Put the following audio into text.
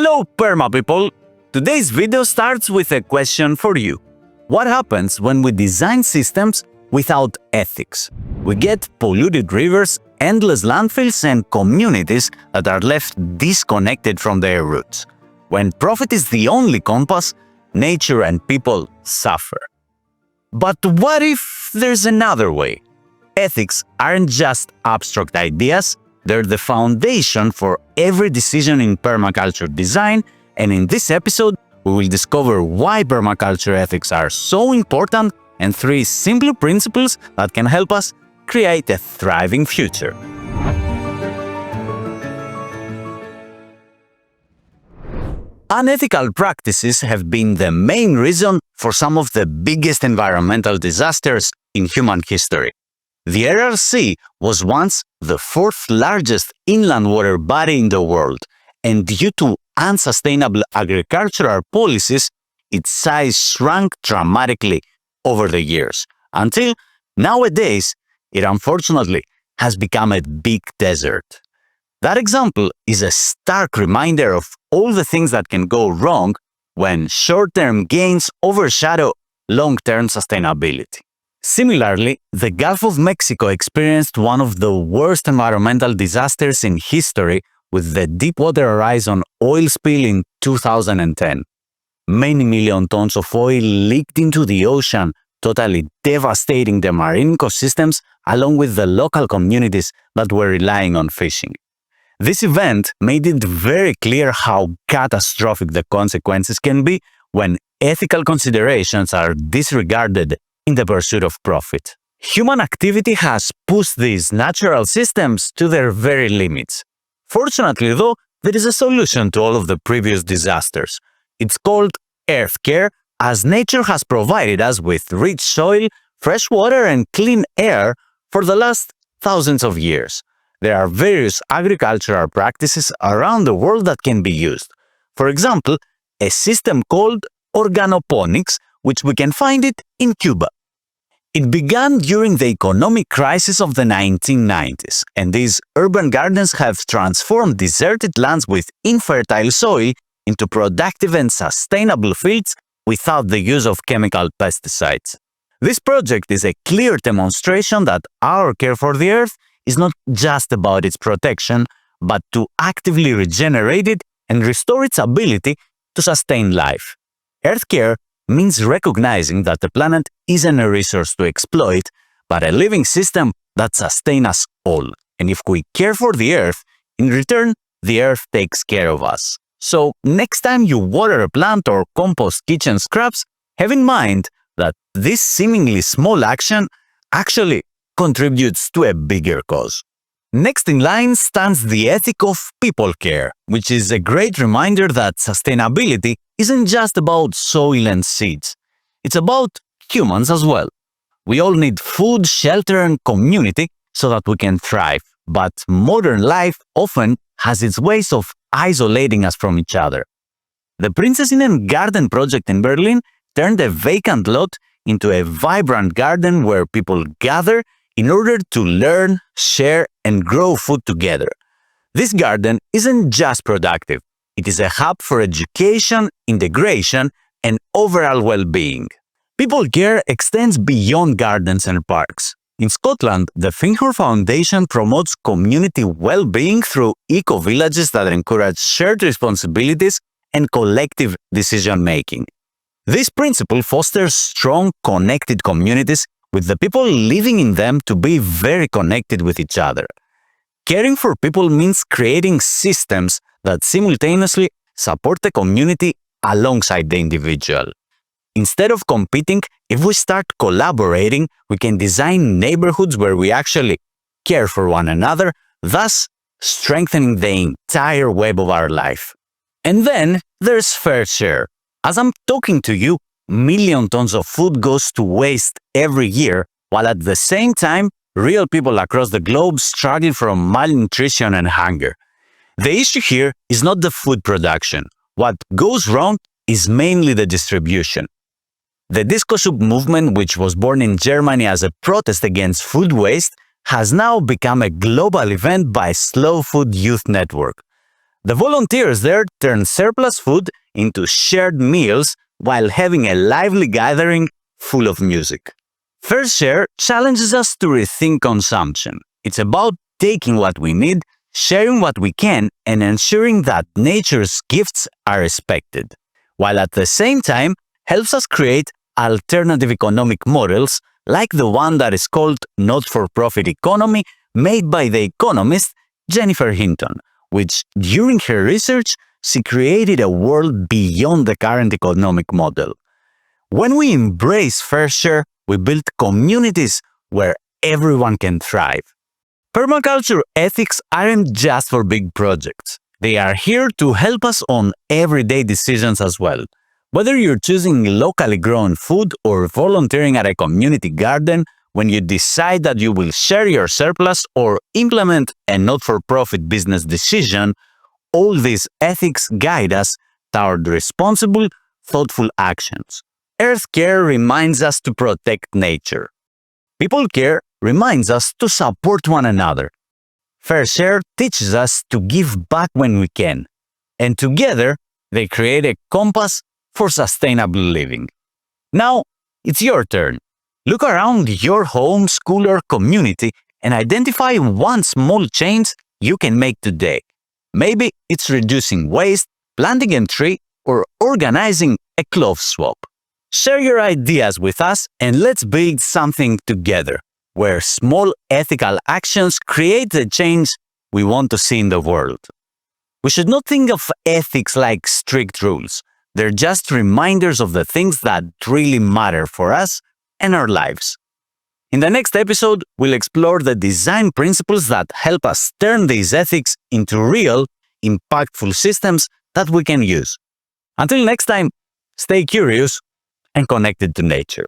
Hello Perma people! Today's video starts with a question for you. What happens when we design systems without ethics? We get polluted rivers, endless landfills and communities that are left disconnected from their roots. When profit is the only compass, nature and people suffer. But what if there's another way? Ethics aren't just abstract ideas, they're the foundation for every decision in permaculture design, and in this episode, we will discover why permaculture ethics are so important and 3 simple principles that can help us create a thriving future. Unethical practices have been the main reason for some of the biggest environmental disasters in human history. The RRC was once the 4th largest inland water body in the world, and due to unsustainable agricultural policies, its size shrunk dramatically over the years, until nowadays it unfortunately has become a big desert. That example is a stark reminder of all the things that can go wrong when short-term gains overshadow long-term sustainability. Similarly, the Gulf of Mexico experienced one of the worst environmental disasters in history with the Deepwater Horizon oil spill in 2010. Many million tons of oil leaked into the ocean, totally devastating the marine ecosystems along with the local communities that were relying on fishing. This event made it very clear how catastrophic the consequences can be when ethical considerations are disregarded in the pursuit of profit. Human activity has pushed these natural systems to their very limits. Fortunately, though, there is a solution to all of the previous disasters. It's called earth care, as nature has provided us with rich soil, fresh water and clean air for the last thousands of years. There are various agricultural practices around the world that can be used. For example, a system called organoponics, which we can find it in Cuba. It began during the economic crisis of the 1990s, and these urban gardens have transformed deserted lands with infertile soil into productive and sustainable fields without the use of chemical pesticides. This project is a clear demonstration that our care for the earth is not just about its protection, but to actively regenerate it and restore its ability to sustain life. Earth care means recognizing that the planet isn't a resource to exploit, but a living system that sustains us all. And if we care for the earth, in return, the earth takes care of us. So next time you water a plant or compost kitchen scraps, have in mind that this seemingly small action actually contributes to a bigger cause. Next in line stands the ethic of people care, which is a great reminder that sustainability isn't just about soil and seeds. It's about humans as well. We all need food, shelter and community so that we can thrive, but modern life often has its ways of isolating us from each other. The Prinzessinnen Garden project in Berlin turned a vacant lot into a vibrant garden where people gather in order to learn, share and grow food together. This garden isn't just productive, it is a hub for education, integration and overall well-being. People care extends beyond gardens and parks. In Scotland, the Finghor Foundation promotes community well-being through eco-villages that encourage shared responsibilities and collective decision-making. This principle fosters strong, connected communities with the people living in them to be very connected with each other. Caring for people means creating systems that simultaneously support the community alongside the individual. Instead of competing, if we start collaborating, we can design neighborhoods where we actually care for one another, thus strengthening the entire web of our life. And then there's fair share. As I'm talking to you, million tons of food goes to waste every year, while at the same time, real people across the globe struggle from malnutrition and hunger. The issue here is not the food production. What goes wrong is mainly the distribution. The Disco Soup movement, which was born in Germany as a protest against food waste, has now become a global event by Slow Food Youth Network. The volunteers there turn surplus food into shared meals while having a lively gathering full of music. Fair Share challenges us to rethink consumption. It's about taking what we need, sharing what we can, and ensuring that nature's gifts are respected, while at the same time helps us create alternative economic models like the one that is called not-for-profit economy made by the economist Jennifer Hinton, which during her research she created a world beyond the current economic model. When we embrace Fair Share, we build communities where everyone can thrive. Permaculture ethics aren't just for big projects. They are here to help us on everyday decisions as well. Whether you're choosing locally grown food or volunteering at a community garden, when you decide that you will share your surplus or implement a not-for-profit business decision, all these ethics guide us toward responsible, thoughtful actions. Earth Care reminds us to protect nature. People Care reminds us to support one another. Fair Share teaches us to give back when we can. And together, they create a compass for sustainable living. Now, it's your turn. Look around your home, school, or community and identify one small change you can make today. Maybe it's reducing waste, planting a tree, or organizing a clothes swap. Share your ideas with us and let's build something together, where small ethical actions create the change we want to see in the world. We should not think of ethics like strict rules. They're just reminders of the things that really matter for us and our lives. In the next episode, we'll explore the design principles that help us turn these ethics into real, impactful systems that we can use. Until next time, stay curious and connected to nature.